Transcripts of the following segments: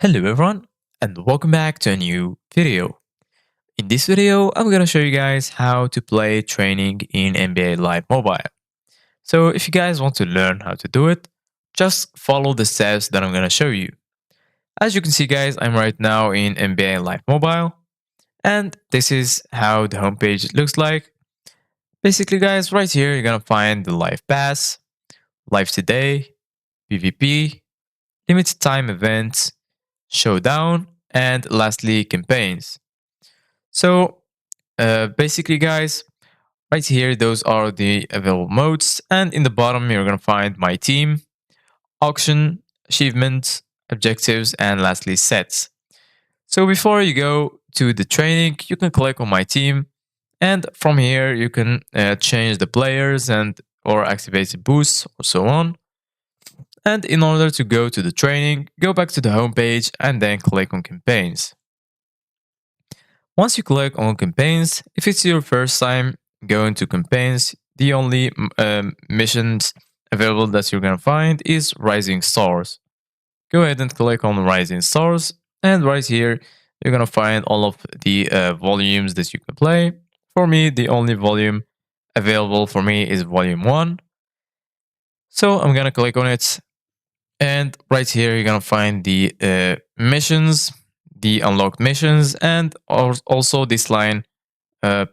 Hello everyone and welcome back to a new video. In this video, I'm going to show you guys how to play training in NBA Live Mobile. So if you guys want to learn how to do it, just follow the steps that I'm going to show you. As you can see guys, I'm right now in NBA Live Mobile and this is how the homepage looks like. Basically guys, right here you're going to find the Live Pass, Live Today, PvP, Limited Time Events, Showdown, and lastly campaigns. So basically guys, right here those are the available modes, and in the bottom you're gonna find my team, auction, achievements, objectives, and lastly sets. So before you go to the training, you can click on my team, and from here you can change the players and or activate the boosts or so on. And in order to go to the training, go back to the home page and then click on campaigns. Once you click on campaigns, if it's your first time going to campaigns, the only missions available that you're going to find is Rising Stars. Go ahead and click on Rising Stars, and right here you're going to find all of the volumes that you can play. For me, the only volume available for me is volume 1. So I'm going to click on it, and right here you're going to find the missions, the unlocked missions, and also this line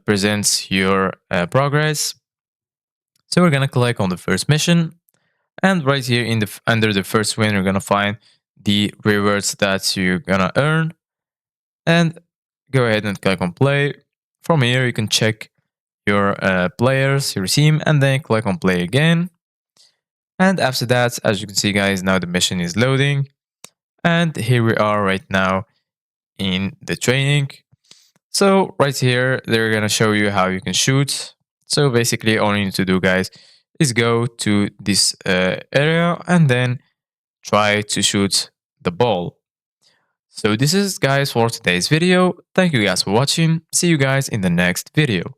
presents your progress. So we're gonna click on the first mission, and right here in the under the first win, you're gonna find the rewards that you're gonna earn, and go ahead and click on play. From here, you can check your players, your team, and then click on play again. And after that, as you can see, guys, now the mission is loading, and here we are right now in the training. So right here, they're going to show you how you can shoot. So basically all you need to do guys is go to this area and then try to shoot the ball. So this is guys for today's video. Thank you guys for watching. See you guys in the next video.